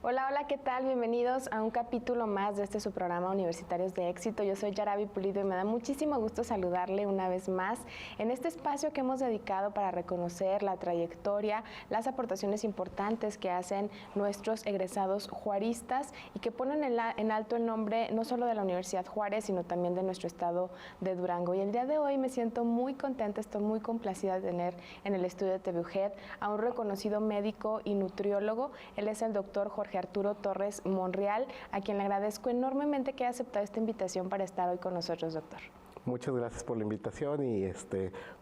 Hola, hola, ¿qué tal? Bienvenidos a un capítulo más de su programa Universitarios de Éxito. Yo soy Yaravi Pulido y me da muchísimo gusto saludarle una vez más en este espacio que hemos dedicado para reconocer la trayectoria, las aportaciones importantes que hacen nuestros egresados juaristas y que ponen en alto el nombre no solo de la Universidad Juárez, sino también de nuestro estado de Durango. Y el día de hoy me siento muy contenta, estoy muy complacida de tener en el estudio de TV UGED a un reconocido médico y nutriólogo. Él es el doctor Jorge Arturo Torres Monreal, a quien le agradezco enormemente que haya aceptado esta invitación para estar hoy con nosotros, doctor. Muchas gracias por la invitación y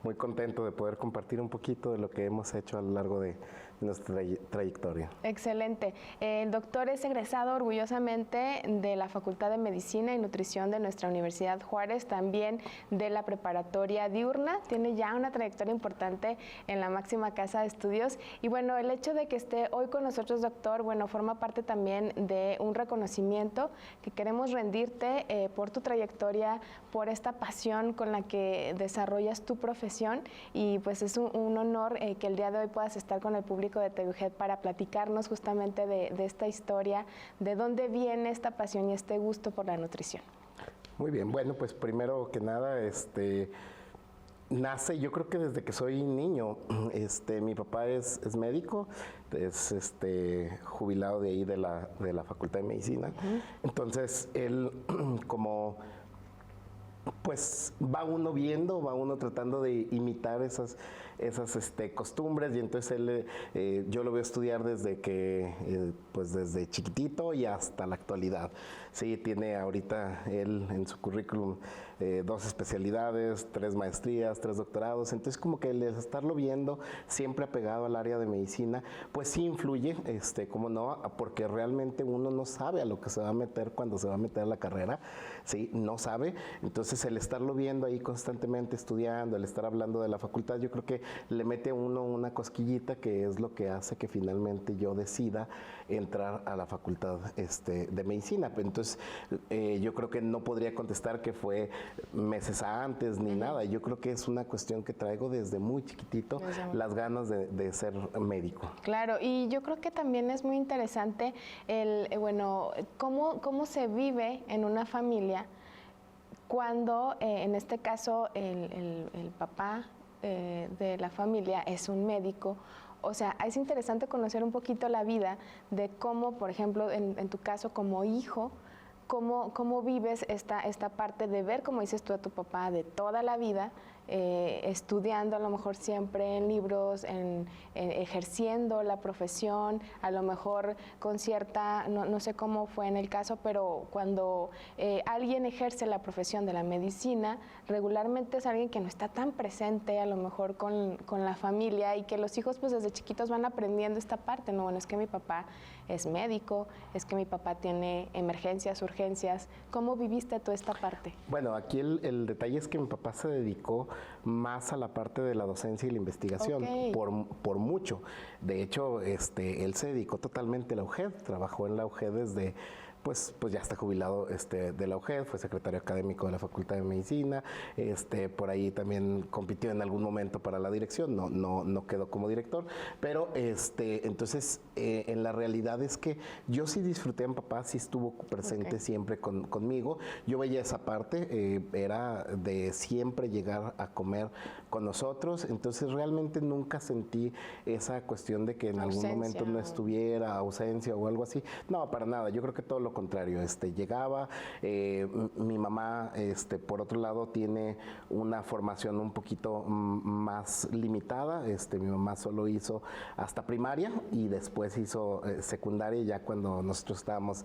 muy contento de poder compartir un poquito de lo que hemos hecho a lo largo de nuestra trayectoria. Excelente. El doctor es egresado orgullosamente de la Facultad de Medicina y Nutrición de nuestra Universidad Juárez, también de la preparatoria diurna. Tiene ya una trayectoria importante en la máxima casa de estudios. Y bueno, el hecho de que esté hoy con nosotros, doctor, bueno, forma parte también de un reconocimiento que queremos rendirte por tu trayectoria, por esta pasión con la que desarrollas tu profesión, y pues es un honor que el día de hoy puedas estar con el público de TV UGED para platicarnos justamente de esta historia, de dónde viene esta pasión y este gusto por la nutrición. Muy bien, bueno, pues primero que nada, nace, yo creo que desde que soy niño. Mi papá es médico, es jubilado de ahí de la Facultad de Medicina. Entonces él como pues va uno viendo, va uno tratando de imitar esas costumbres, y entonces él, yo lo voy a estudiar desde que, pues desde chiquitito y hasta la actualidad. Sí, tiene ahorita él en su currículum 2 especialidades, 3 maestrías, 3 doctorados, entonces como que el estarlo viendo siempre apegado al área de medicina, pues sí influye, cómo no, porque realmente uno no sabe a lo que se va a meter cuando se va a meter a la carrera, sí, no sabe. Entonces el estarlo viendo ahí constantemente estudiando, el estar hablando de la facultad, yo creo que le mete a uno una cosquillita que es lo que hace que finalmente yo decida entrar a la facultad de medicina. Entonces yo creo que no podría contestar que fue meses antes ni nada. Yo creo que es una cuestión que traigo desde muy chiquitito, las ganas de ser médico. Claro, y yo creo que también es muy interesante bueno, cómo se vive en una familia cuando, en este caso, el papá de la familia es un médico. O sea, es interesante conocer un poquito la vida de cómo, por ejemplo, en tu caso como hijo, cómo vives esta parte de ver, como dices tú, a tu papá de toda la vida, estudiando a lo mejor siempre en libros, ejerciendo la profesión, a lo mejor con cierta, no sé cómo fue en el caso, pero cuando alguien ejerce la profesión de la medicina, regularmente es alguien que no está tan presente a lo mejor con la familia, y que los hijos pues desde chiquitos van aprendiendo esta parte, ¿no? Bueno, es que mi papá es médico, es que mi papá tiene emergencias, urgencias. ¿Cómo viviste tú esta parte? Bueno, aquí el detalle es que mi papá se dedicó más a la parte de la docencia y la investigación, por mucho. De hecho, él se dedicó totalmente a la UGED, trabajó en la UGED desde, pues ya está jubilado de la UGED, fue secretario académico de la Facultad de Medicina, por ahí también compitió en algún momento para la dirección, no quedó como director, pero entonces en la realidad es que yo sí disfruté a mi papá, sí estuvo presente siempre conmigo. Yo veía esa parte, era de siempre llegar a comer con nosotros, entonces realmente nunca sentí esa cuestión de que en algún momento no estuviera, ausencia o algo así. No, para nada, yo creo que todo lo contrario, llegaba. Mi mamá, por otro lado, tiene una formación un poquito más limitada. Mi mamá solo hizo hasta primaria y después hizo secundaria ya cuando nosotros estábamos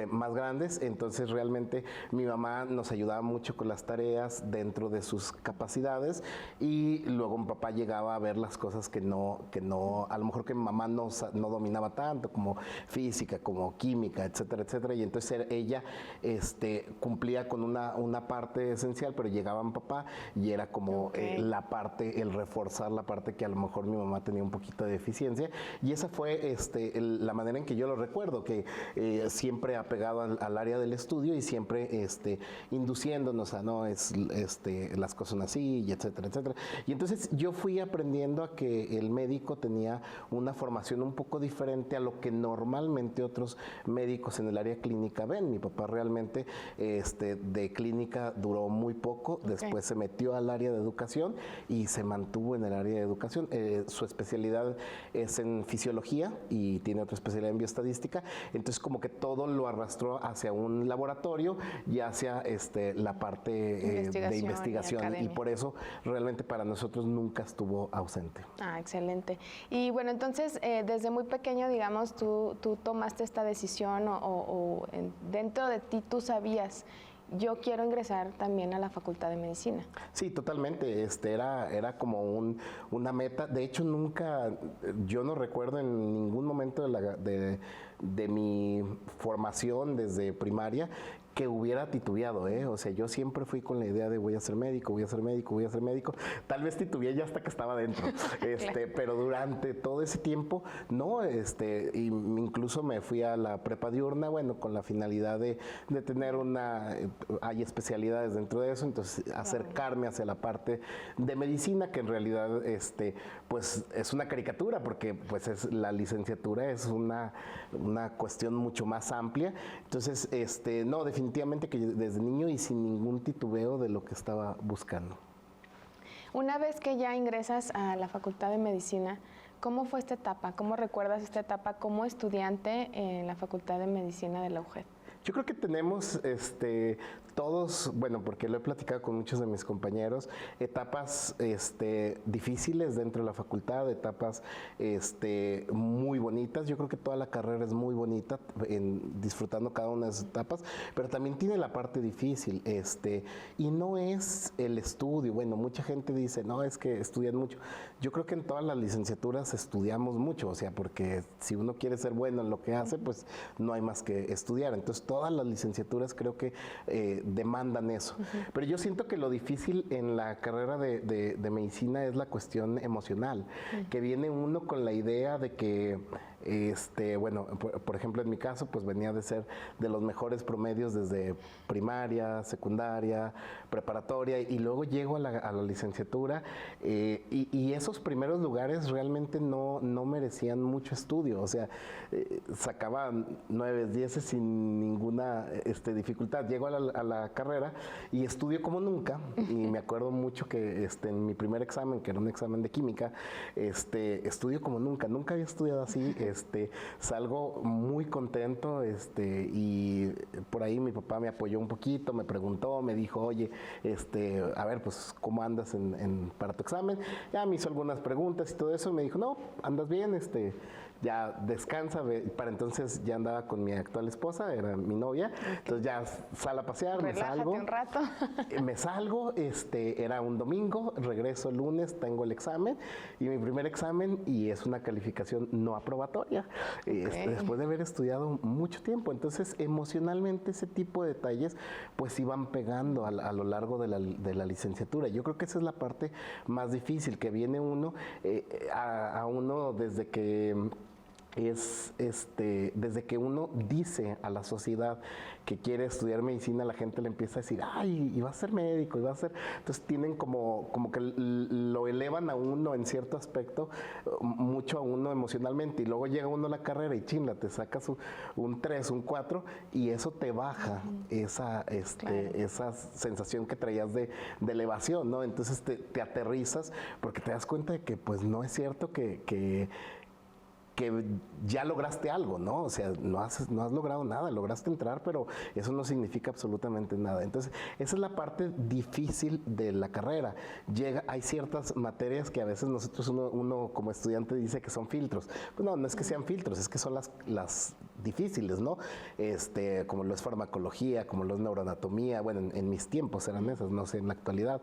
más grandes. Entonces realmente mi mamá nos ayudaba mucho con las tareas dentro de sus capacidades, y luego mi papá llegaba a ver las cosas que no, a lo mejor que mi mamá no dominaba tanto, como física, como química, etcétera, etcétera. etcétera, y entonces ella cumplía con una parte esencial, pero llegaba mi papá y era como la parte, el reforzar la parte que a lo mejor mi mamá tenía un poquito de deficiencia, y esa fue la manera en que yo lo recuerdo, que siempre apegado al área del estudio y siempre induciéndonos a no, las cosas son así, y etcétera, etcétera. Y entonces yo fui aprendiendo a que el médico tenía una formación un poco diferente a lo que normalmente otros médicos en el área clínica ven. Mi papá realmente de clínica duró muy poco, después se metió al área de educación y se mantuvo en el área de educación. Su especialidad es en fisiología y tiene otra especialidad en bioestadística, entonces como que todo lo arrastró hacia un laboratorio y hacia la parte de investigación, y por eso realmente para nosotros nunca estuvo ausente. Ah, excelente. Y bueno, entonces desde muy pequeño, digamos, tú tomaste esta decisión dentro de ti tú sabías, yo quiero ingresar también a la Facultad de Medicina. Sí, totalmente. Era como una meta. De hecho, yo no recuerdo en ningún momento de mi formación desde primaria que hubiera titubeado, o sea, yo siempre fui con la idea de voy a ser médico, voy a ser médico, voy a ser médico. Tal vez titubeé ya hasta que estaba dentro, pero durante todo ese tiempo, no, y incluso me fui a la prepa diurna, bueno, con la finalidad de tener hay especialidades dentro de eso, entonces acercarme hacia la parte de medicina, que en realidad, pues es una caricatura, porque pues la licenciatura es una cuestión mucho más amplia. Entonces, no, definitivamente que desde niño y sin ningún titubeo de lo que estaba buscando. Una vez que ya ingresas a la Facultad de Medicina, ¿cómo fue esta etapa? ¿Cómo recuerdas esta etapa como estudiante en la Facultad de Medicina de la UJED? Yo creo que tenemos todos, bueno, porque lo he platicado con muchos de mis compañeros, etapas difíciles dentro de la facultad, etapas muy bonitas. Yo creo que toda la carrera es muy bonita, disfrutando cada una de esas etapas, pero también tiene la parte difícil, y no es el estudio. Bueno, mucha gente dice, no, es que estudian mucho. Yo creo que en todas las licenciaturas estudiamos mucho, o sea, porque si uno quiere ser bueno en lo que hace, pues no hay más que estudiar. Entonces, todas las licenciaturas creo que demandan eso. Pero yo siento que lo difícil en la carrera de medicina es la cuestión emocional, que viene uno con la idea de que, bueno, por ejemplo, en mi caso, pues venía de ser de los mejores promedios desde primaria, secundaria, preparatoria, y luego llego a la licenciatura, y esos primeros lugares realmente no merecían mucho estudio, o sea, sacaba 9, 10 sin ninguna dificultad. Llego a la carrera y estudio como nunca, y me acuerdo mucho que en mi primer examen, que era un examen de química, estudio como nunca había estudiado así, salgo muy contento, y por ahí mi papá me apoyó un poquito, me preguntó, me dijo, oye, a ver, pues, ¿cómo andas para tu examen? Ya me hizo algunas preguntas y todo eso, y me dijo, no, andas bien, ya descansa. Para entonces ya andaba con mi actual esposa, era mi novia, entonces ya sal a pasear, relájate, me salgo. Un rato. Me salgo, era un domingo, regreso el lunes, tengo el examen, y mi primer examen, y es una calificación no aprobatoria, después de haber estudiado mucho tiempo. Entonces, emocionalmente ese tipo de detalles pues iban pegando a lo largo de la licenciatura. Yo creo que esa es la parte más difícil, que viene uno a uno desde que desde que uno dice a la sociedad que quiere estudiar medicina, la gente le empieza a decir, ay, y va a ser médico, y va a ser... Entonces tienen como que lo elevan a uno en cierto aspecto, mucho a uno emocionalmente, y luego llega uno a la carrera y chinga, te sacas un 3, un 4, y eso te baja esa sensación que traías de elevación, ¿no? Entonces te aterrizas porque te das cuenta de que pues no es cierto que ya lograste algo, ¿no? O sea, no has logrado nada, lograste entrar, pero eso no significa absolutamente nada. Entonces, esa es la parte difícil de la carrera. Hay ciertas materias que a veces nosotros, uno como estudiante dice que son filtros. Pues no es que sean filtros, es que son las difíciles, ¿no? Como lo es farmacología, como lo es neuroanatomía, bueno, en mis tiempos eran esas, no sé, en la actualidad.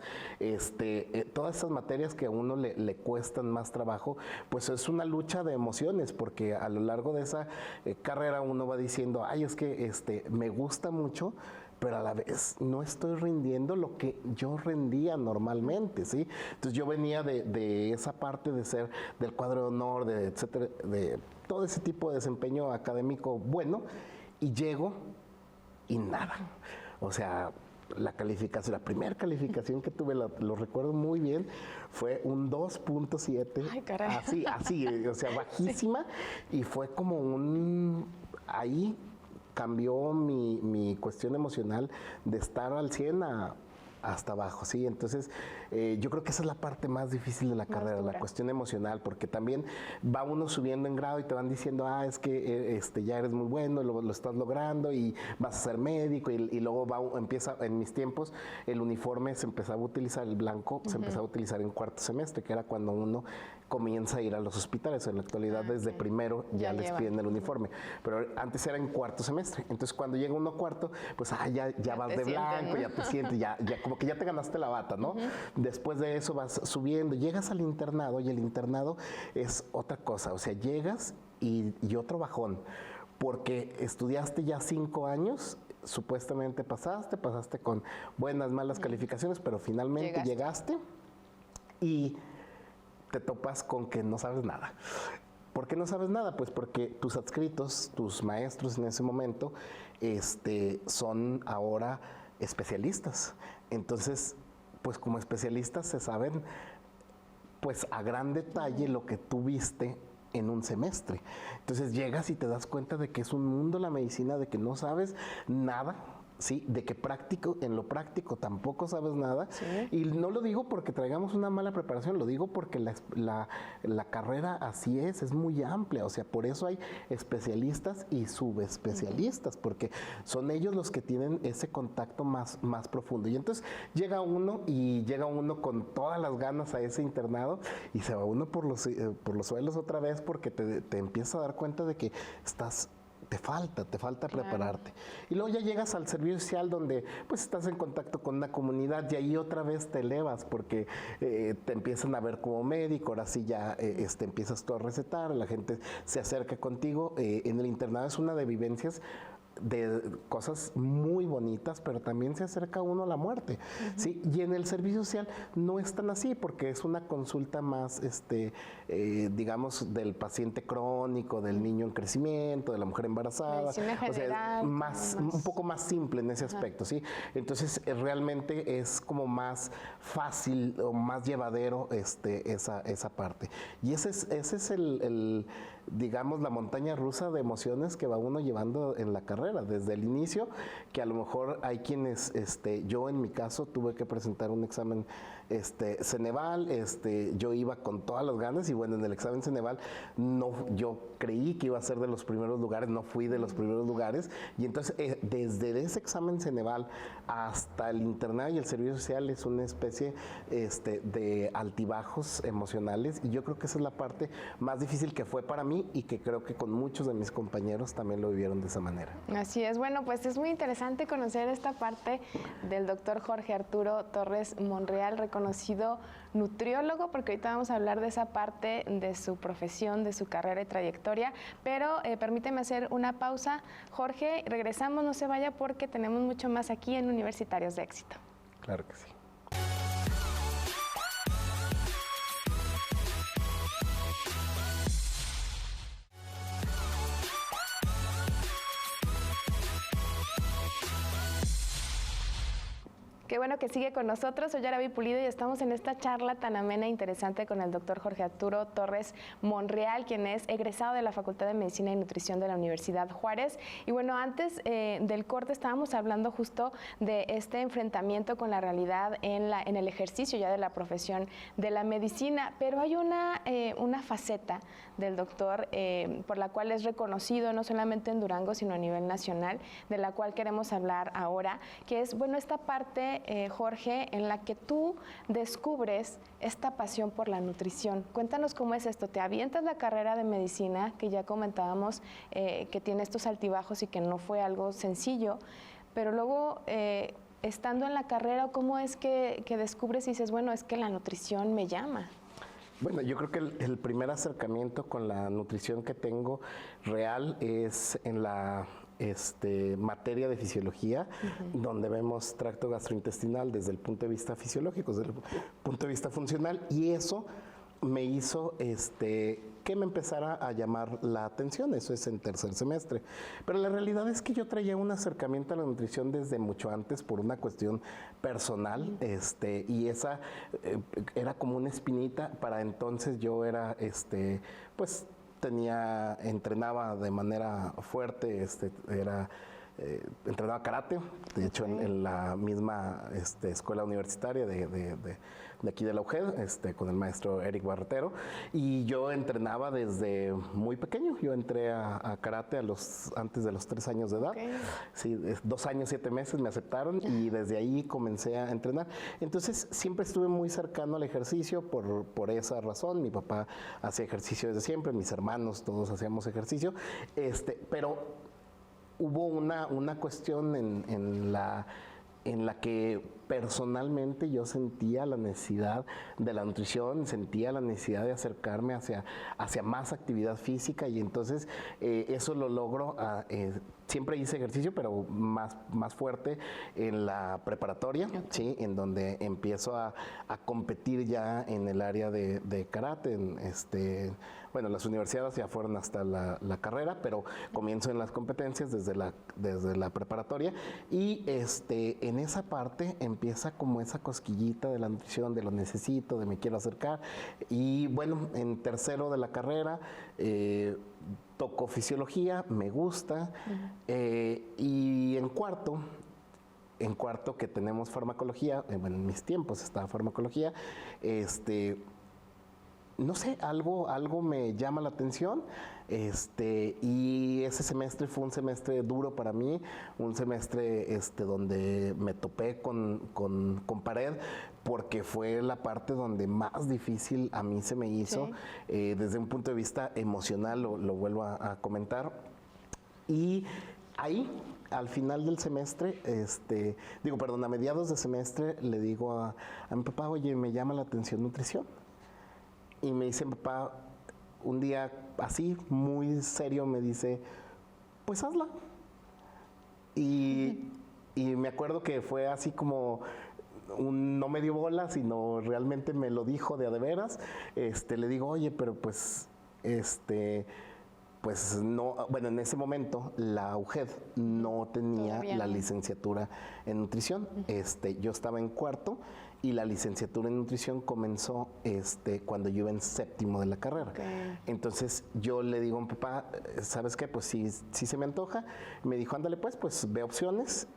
Todas esas materias que a uno le cuestan más trabajo, pues es una lucha de emociones, porque a lo largo de esa carrera uno va diciendo, ay, es que me gusta mucho, pero a la vez no estoy rindiendo lo que yo rendía normalmente, ¿sí? Entonces yo venía de esa parte de ser del cuadro de honor, de etcétera, de todo ese tipo de desempeño académico bueno, y llego y nada. O sea, la primera calificación que tuve, lo recuerdo muy bien, fue un 2.7. Ay, caray. Así, o sea, bajísima, y fue como ahí cambió mi cuestión emocional de estar al 100 hasta abajo, ¿sí? Entonces, yo creo que esa es la parte más difícil de la carrera, la cuestión emocional, porque también va uno subiendo en grado y te van diciendo, es que ya eres muy bueno, lo estás logrando y vas a ser médico, y luego empieza, en mis tiempos, el uniforme se empezaba a utilizar, el blanco se empezaba a utilizar en cuarto semestre, que era cuando uno comienza a ir a los hospitales. En la actualidad, desde primero ya les piden el uniforme, pero antes era en cuarto semestre. Entonces, cuando llega uno a cuarto, pues ya vas de blanco, ¿no? Ya te sientes, ya como que ya te ganaste la bata, ¿no? Después de eso vas subiendo, llegas al internado, y el internado es otra cosa. O sea, llegas y otro bajón, porque estudiaste ya 5 años, supuestamente pasaste con buenas, malas calificaciones, pero finalmente llegaste y te topas con que no sabes nada. ¿Por qué no sabes nada? Pues porque tus adscritos, tus maestros en ese momento, son ahora especialistas. Entonces, pues como especialistas se saben, pues a gran detalle lo que tú viste en un semestre. Entonces llegas y te das cuenta de que es un mundo la medicina, de que no sabes nada, ¿sí? De que en lo práctico tampoco sabes nada. ¿Sí? Y no lo digo porque traigamos una mala preparación, lo digo porque la carrera así es muy amplia. O sea, por eso hay especialistas y subespecialistas, porque son ellos los que tienen ese contacto más profundo. Y entonces llega uno con todas las ganas a ese internado, y se va uno por los suelos otra vez, porque te empiezas a dar cuenta de que te falta prepararte. Y luego ya llegas al servicio social, donde pues estás en contacto con una comunidad, y ahí otra vez te elevas, porque te empiezan a ver como médico. Ahora sí ya empiezas tú a recetar, la gente se acerca contigo. En el internado es una de vivencias de cosas muy bonitas, pero también se acerca uno a la muerte, ¿sí? Y en el servicio social no es tan así, porque es una consulta más, digamos, del paciente crónico, del niño en crecimiento, de la mujer embarazada, general, o sea, un poco más simple en ese aspecto, ¿sí? Entonces, realmente es como más fácil o más llevadero esa parte. Y ese es el digamos, la montaña rusa de emociones que va uno llevando en la carrera, desde el inicio, que a lo mejor hay quienes, yo en mi caso tuve que presentar un examen Ceneval, yo iba con todas las ganas, y bueno, en el examen Ceneval yo creí que iba a ser de los primeros lugares, no fui de los primeros lugares, y entonces desde ese examen Ceneval hasta el internado y el servicio social es una especie de altibajos emocionales, y yo creo que esa es la parte más difícil que fue para mí, y que creo que con muchos de mis compañeros también lo vivieron de esa manera. Así es. Bueno, pues es muy interesante conocer esta parte del doctor Jorge Arturo Torres Monreal, reconocido nutriólogo, porque ahorita vamos a hablar de esa parte de su profesión, de su carrera y trayectoria, pero permíteme hacer una pausa. Jorge, regresamos, no se vaya, porque tenemos mucho más aquí en Universitarios de Éxito. Claro que sí. Qué bueno que sigue con nosotros. Soy Arabi Pulido y estamos en esta charla tan amena e interesante con el doctor Jorge Arturo Torres Monreal, quien es egresado de la Facultad de Medicina y Nutrición de la Universidad Juárez. Y bueno, antes del corte estábamos hablando justo de este enfrentamiento con la realidad en el ejercicio ya de la profesión de la medicina, pero hay una faceta del doctor por la cual es reconocido no solamente en Durango, sino a nivel nacional, de la cual queremos hablar ahora, que es, bueno, esta parte Jorge, en la que tú descubres esta pasión por la nutrición. Cuéntanos cómo es esto. Te avientas la carrera de medicina, que ya comentábamos que tiene estos altibajos y que no fue algo sencillo, pero luego estando en la carrera, ¿cómo es que descubres y dices, bueno, es que la nutrición me llama? Bueno, yo creo que el primer acercamiento con la nutrición que tengo real es en la materia de fisiología, donde vemos tracto gastrointestinal desde el punto de vista fisiológico, desde el punto de vista funcional, y eso me hizo que me empezara a llamar la atención. Eso es en tercer semestre. Pero la realidad es que yo traía un acercamiento a la nutrición desde mucho antes por una cuestión personal, y esa era como una espinita. Para entonces yo era, pues entrenaba de manera fuerte, entrenaba karate, de hecho en la misma escuela universitaria de aquí de la UGED, con el maestro Eric Barretero, y yo entrenaba desde muy pequeño. Yo entré a karate antes de los 3 años de edad. Okay. Sí, 2 años, 7 meses me aceptaron y desde ahí comencé a entrenar. Entonces siempre estuve muy cercano al ejercicio por esa razón. Mi papá hacía ejercicio desde siempre, mis hermanos, todos hacíamos ejercicio, pero hubo una cuestión en la que personalmente yo sentía la necesidad de la nutrición, sentía la necesidad de acercarme hacia más actividad física, y entonces eso lo logro. Siempre hice ejercicio, pero más fuerte en la preparatoria, okay, ¿sí? En donde empiezo a competir ya en el área de karate. Bueno, las universidades ya fueron hasta la carrera, pero comienzo en las competencias desde la preparatoria, y en esa parte empieza como esa cosquillita de la nutrición, de lo necesito, de me quiero acercar. Y bueno, en tercero de la carrera toco fisiología, me gusta, y en cuarto que tenemos farmacología, bueno, en mis tiempos estaba farmacología, no sé, algo me llama la atención, y ese semestre fue un semestre duro para mí, un semestre donde me topé con pared, porque fue la parte donde más difícil a mí se me hizo, sí, desde un punto de vista emocional, lo vuelvo a comentar. Y ahí, al final del semestre, a mediados de semestre, le digo a mi papá, oye, me llama la atención nutrición. Y me dice mi papá, un día así, muy serio, me dice, pues hazla. Y me acuerdo que fue así como, no me dio bola, sino realmente me lo dijo de a de veras. Le digo, oye, pero pues no, bueno, en ese momento la UGED no tenía la licenciatura en nutrición. Yo estaba en cuarto, y la licenciatura en nutrición comenzó cuando yo iba en séptimo de la carrera. Okay. Entonces yo le digo a mi papá, ¿sabes qué? Pues sí se me antoja. Me dijo, ándale pues ve opciones,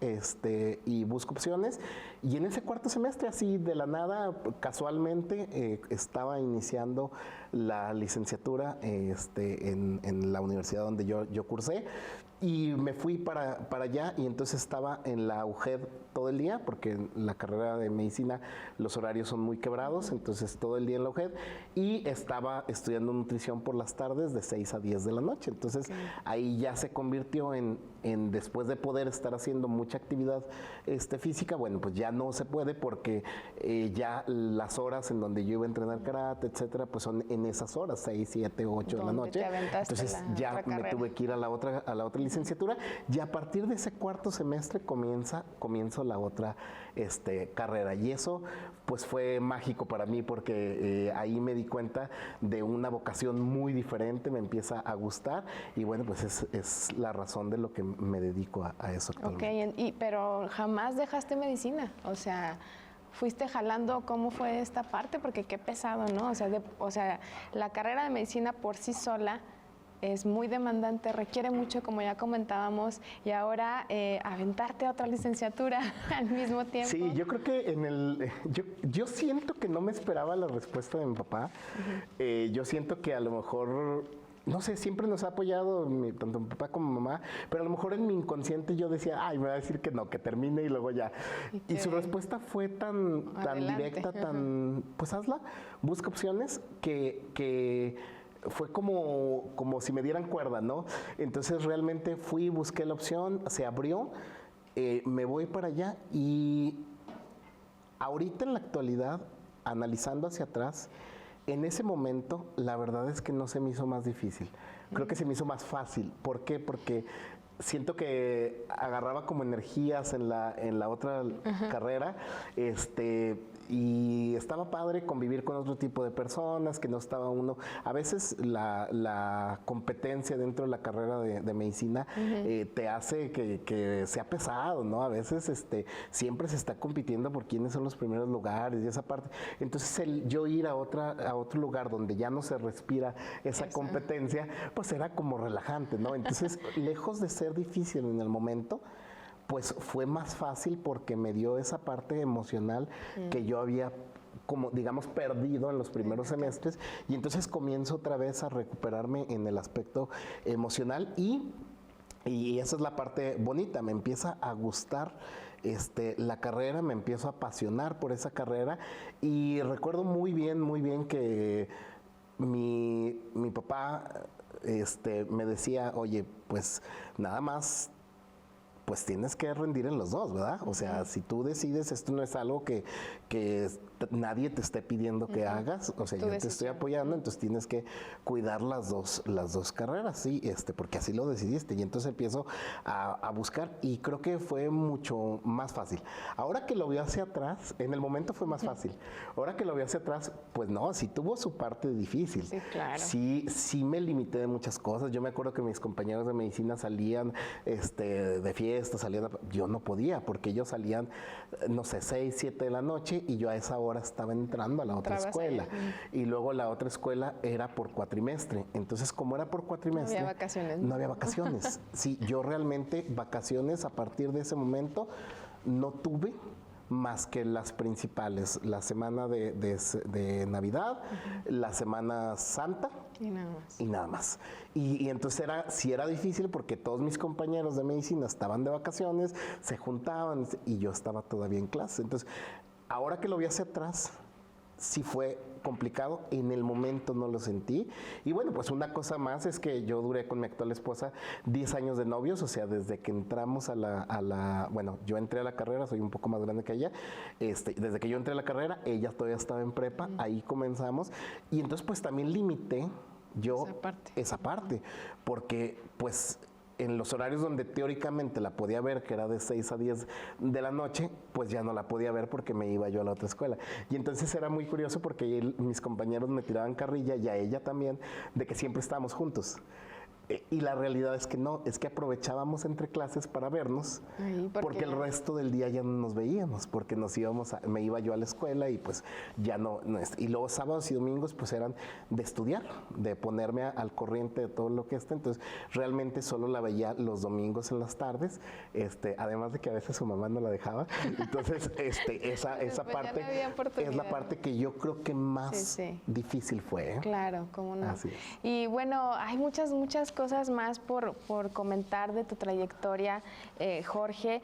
y busco opciones. Y en ese cuarto semestre, así de la nada, casualmente, estaba iniciando la licenciatura en la universidad donde yo cursé. Y me fui para allá, y entonces estaba en la UGED todo el día, porque en la carrera de medicina los horarios son muy quebrados, entonces todo el día en la UGED, y estaba estudiando nutrición por las tardes de 6 a 10 de la noche. Entonces ahí ya se convirtió en después de poder estar haciendo mucha actividad física, bueno, pues ya no se puede, porque ya las horas en donde yo iba a entrenar karate, etcétera, pues son en esas horas, 6, 7, 8 de la noche. Entonces ya me tuve que ir a la otra licenciatura, y a partir de ese cuarto semestre comienzo la otra carrera, y eso pues fue mágico para mí, porque ahí me di cuenta de una vocación muy diferente, me empieza a gustar, y bueno, pues es la razón de lo que me dedico a eso actualmente. Ok, pero jamás dejaste medicina, o sea, fuiste jalando. ¿Cómo fue esta parte? Porque qué pesado, ¿no? O sea, la carrera de medicina por sí sola es muy demandante, requiere mucho, como ya comentábamos, y ahora aventarte a otra licenciatura al mismo tiempo. Sí, yo creo que yo siento que no me esperaba la respuesta de mi papá. Yo siento que a lo mejor no sé, siempre nos ha apoyado tanto mi papá como mi mamá, pero a lo mejor en mi inconsciente yo decía, ay, me va a decir que no, que termine y luego ya. Y su respuesta fue tan directa, pues hazla, busca opciones, que fue como si me dieran cuerda, ¿no? Entonces realmente fui, busqué la opción, se abrió, me voy para allá y ahorita en la actualidad, analizando hacia atrás, en ese momento, la verdad es que no se me hizo más difícil. Creo que se me hizo más fácil. ¿Por qué? Porque siento que agarraba como energías en la otra carrera, y estaba padre convivir con otro tipo de personas, que no estaba uno. A veces la competencia dentro de la carrera de medicina te hace que sea pesado, ¿no? A veces siempre se está compitiendo por quiénes son los primeros lugares y esa parte. Entonces yo ir a otro lugar donde ya no se respira esa competencia, pues era como relajante, ¿no? Entonces, lejos de ser difícil en el momento, pues fue más fácil porque me dio esa parte emocional que yo había, como digamos, perdido en los primeros semestres, y entonces comienzo otra vez a recuperarme en el aspecto emocional y esa es la parte bonita, me empieza a gustar la carrera, me empiezo a apasionar por esa carrera, y recuerdo muy bien que mi papá me decía, oye, pues nada más, pues tienes que rendir en los dos, ¿verdad? O sea, si tú decides, esto no es algo que nadie te esté pidiendo que hagas, o sea, yo te estoy apoyando, entonces tienes que cuidar las dos carreras, sí, porque así lo decidiste. Y entonces empiezo a buscar, y creo que fue mucho más fácil. Ahora que lo veo hacia atrás, en el momento fue más fácil. Ahora que lo veo hacia atrás, pues no, sí tuvo su parte difícil. Sí, claro. Sí me limité de muchas cosas. Yo me acuerdo que mis compañeros de medicina salían de fiesta, yo no podía, porque ellos salían, no sé, 6, 7 de la noche, y yo a esa hora estaba entrando a la otra escuela. Y luego la otra escuela era por cuatrimestre. Entonces, como era por cuatrimestre, no había vacaciones. No había vacaciones. Sí, yo realmente vacaciones a partir de ese momento no tuve más que las principales, la semana de Navidad, la Semana Santa. Y nada más. Y nada más. Y entonces sí era difícil, porque todos mis compañeros de medicina estaban de vacaciones, se juntaban, y yo estaba todavía en clase. Entonces, ahora que lo vi hacia atrás, sí fue complicado, en el momento no lo sentí. Y bueno, pues una cosa más es que yo duré con mi actual esposa 10 años de novios, o sea, desde que entramos bueno, yo entré a la carrera, soy un poco más grande que ella, desde que yo entré a la carrera, ella todavía estaba en prepa, ahí comenzamos, y entonces pues también limité yo esa parte, porque pues en los horarios donde teóricamente la podía ver, que era de 6 a 10 de la noche, pues ya no la podía ver porque me iba yo a la otra escuela. Y entonces era muy curioso porque mis compañeros me tiraban carrilla, y a ella también, de que siempre estábamos juntos. Y la realidad es que no, es que aprovechábamos entre clases para vernos, porque el resto del día ya no nos veíamos, porque me iba yo a la escuela, y pues ya no, y luego sábados y domingos pues eran de estudiar, de ponerme al corriente de todo lo que entonces realmente solo la veía los domingos en las tardes, además de que a veces su mamá no la dejaba, entonces esa parte es la parte que yo creo que más difícil fue. Claro, cómo no. Así es. Y bueno, hay muchas cosas más por comentar de tu trayectoria, Jorge.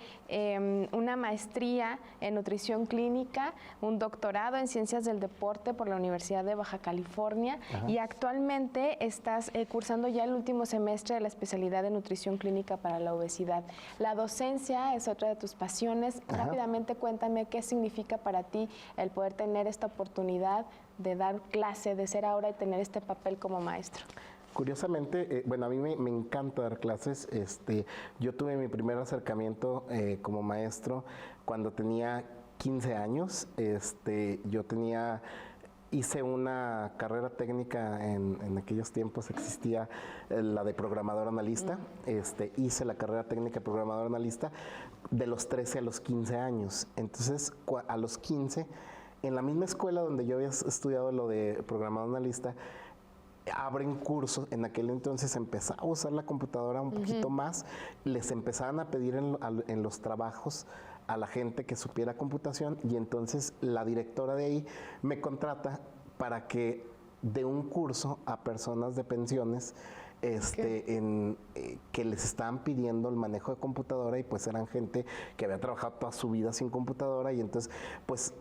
Una maestría en nutrición clínica, un doctorado en ciencias del deporte por la Universidad de Baja California. Ajá. Y actualmente estás cursando ya el último semestre de la especialidad de nutrición clínica para la obesidad. La docencia es otra de tus pasiones. Ajá. Rápidamente cuéntame qué significa para ti el poder tener esta oportunidad de dar clase, de ser ahora y tener este papel como maestro. Curiosamente, bueno, a mí me encanta dar clases. Yo tuve mi primer acercamiento como maestro cuando tenía 15 años. Hice una carrera técnica, en aquellos tiempos existía la de programador analista. Hice la carrera técnica de programador analista de los 13 a los 15 años. Entonces, a los 15, en la misma escuela donde yo había estudiado lo de programador analista, abren cursos. En aquel entonces empezaba a usar la computadora un poquito más, les empezaban a pedir en los trabajos a la gente que supiera computación, y entonces la directora de ahí me contrata para que de un curso a personas de pensiones que les estaban pidiendo el manejo de computadora y pues eran gente que había trabajado toda su vida sin computadora y entonces pues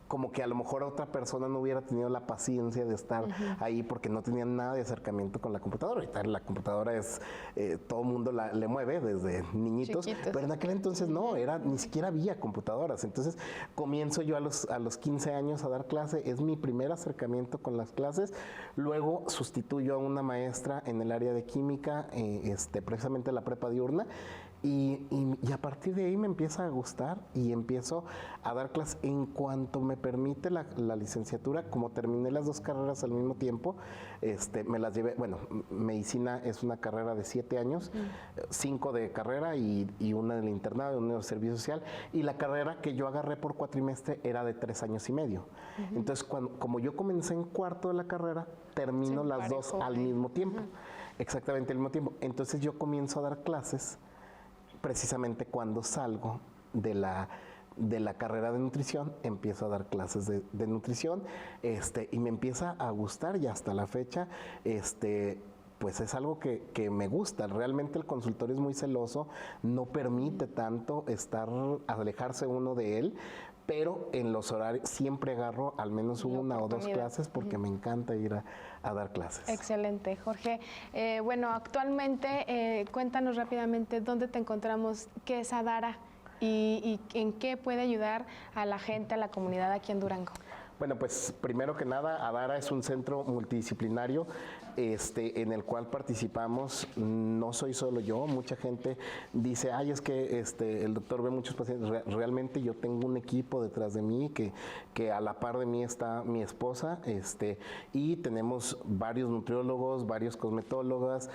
como que a lo mejor otra persona no hubiera tenido la paciencia de estar ahí porque no tenían nada de acercamiento con la computadora. Ahorita la computadora es, todo el mundo le mueve desde niñitos, pero en aquel entonces no, ni siquiera había computadoras. Entonces comienzo yo a los 15 años a dar clase, es mi primer acercamiento con las clases, luego sustituyo a una maestra en el área de química, precisamente la prepa diurna, y a partir de ahí me empieza a gustar y empiezo a dar clases. En cuanto me permite la licenciatura, como terminé las dos carreras al mismo tiempo, me las llevé. Bueno, medicina es una carrera de 7 años, 5 de carrera y una del internado, una del servicio social. Y la carrera que yo agarré por cuatrimestre era de 3 años y medio. Entonces, como yo comencé en cuarto de la carrera, termino las dos al mismo tiempo. Exactamente al mismo tiempo. Entonces, yo comienzo a dar clases precisamente cuando salgo de la carrera de nutrición, empiezo a dar clases de nutrición, y me empieza a gustar y hasta la fecha, pues es algo que me gusta. Realmente el consultorio es muy celoso, no permite tanto alejarse uno de él, pero en los horarios siempre agarro al menos una o dos clases porque me encanta ir a dar clases. Excelente, Jorge. Bueno, actualmente cuéntanos rápidamente dónde te encontramos, qué es Adara y en qué puede ayudar a la gente, a la comunidad aquí en Durango. Bueno, pues primero que nada, Adara es un centro multidisciplinario en el cual participamos. No soy solo yo, mucha gente dice, ay, es que el doctor ve muchos pacientes. Realmente yo tengo un equipo detrás de mí que a la par de mí está mi esposa, y tenemos varios nutriólogos, varios cosmetólogos,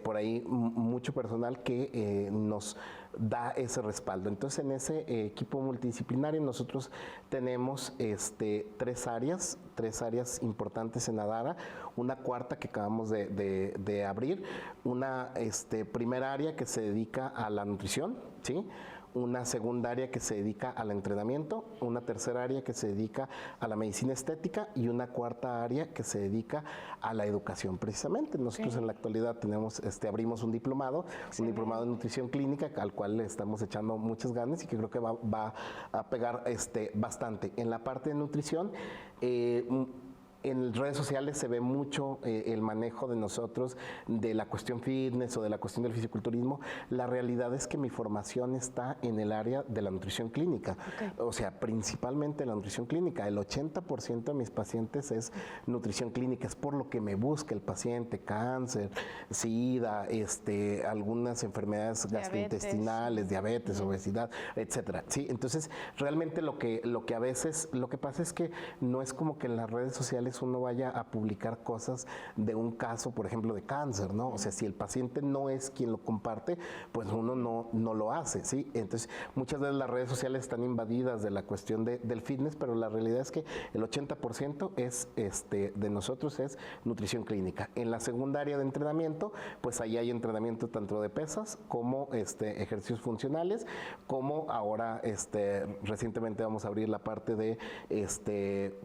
por ahí mucho personal que nos da ese respaldo. Entonces, en ese equipo multidisciplinario nosotros tenemos tres áreas importantes en Adara, una cuarta que acabamos de abrir, una primera área que se dedica a la nutrición, ¿sí? Una segunda área que se dedica al entrenamiento, una tercera área que se dedica a la medicina estética y una cuarta área que se dedica a la educación precisamente. Nosotros en la actualidad tenemos, abrimos un diplomado en nutrición clínica al cual le estamos echando muchas ganas y que creo que va a pegar bastante. En la parte de nutrición, en redes sociales se ve mucho el manejo de nosotros de la cuestión fitness o de la cuestión del fisiculturismo. La realidad es que mi formación está en el área de la nutrición clínica, o sea, principalmente la nutrición clínica. El 80% de mis pacientes es nutrición clínica, es por lo que me busca el paciente: cáncer, SIDA, algunas enfermedades gastrointestinales, diabetes, obesidad, etcétera. Sí, entonces realmente lo que pasa es que no es como que en las redes sociales uno vaya a publicar cosas de un caso, por ejemplo, de cáncer, ¿no? O sea, si el paciente no es quien lo comparte, pues uno no lo hace, ¿sí? Entonces, muchas veces las redes sociales están invadidas de la cuestión del fitness, pero la realidad es que el 80% es, de nosotros es nutrición clínica. En la segunda área de entrenamiento, pues ahí hay entrenamiento tanto de pesas como ejercicios funcionales, como ahora recientemente vamos a abrir la parte de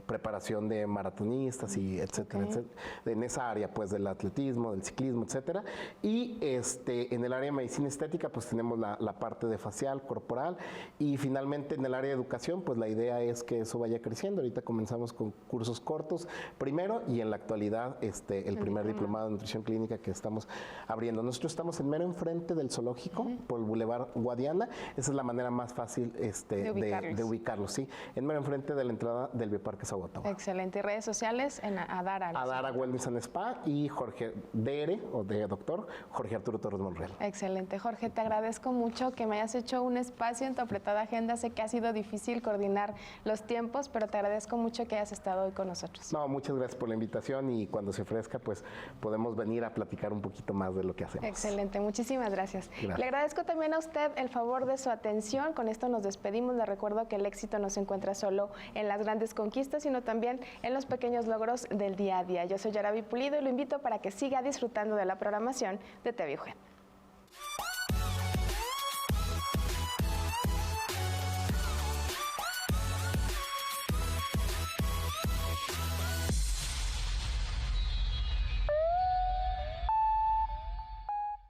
preparación de maratonistas y etcétera, etcétera, en esa área pues del atletismo, del ciclismo, etcétera. Y en el área de medicina estética pues tenemos la parte de facial, corporal, y finalmente en el área de educación pues la idea es que eso vaya creciendo. Ahorita comenzamos con cursos cortos primero y en la actualidad el primer diplomado de nutrición clínica que estamos abriendo. Nosotros estamos en mero enfrente del zoológico, por el Boulevard Guadiana. Esa es la manera más fácil de ubicarlos, sí, en mero enfrente de la entrada del Bioparque Zaguatahua. Excelente. Redes sociales en Adara. Adara Wellness and Spa y Jorge DR, o de doctor, Jorge Arturo Torres Monreal. Excelente. Jorge, te agradezco mucho que me hayas hecho un espacio en tu apretada agenda. Sé que ha sido difícil coordinar los tiempos, pero te agradezco mucho que hayas estado hoy con nosotros. No, muchas gracias por la invitación y cuando se ofrezca, pues podemos venir a platicar un poquito más de lo que hacemos. Excelente. Muchísimas gracias. Le agradezco también a usted el favor de su atención. Con esto nos despedimos. Le recuerdo que el éxito no se encuentra solo en las grandes conquistas, sino también en los pequeños logros del día a día. Yo soy Yaraví Pulido y lo invito para que siga disfrutando de la programación de TV UGEN.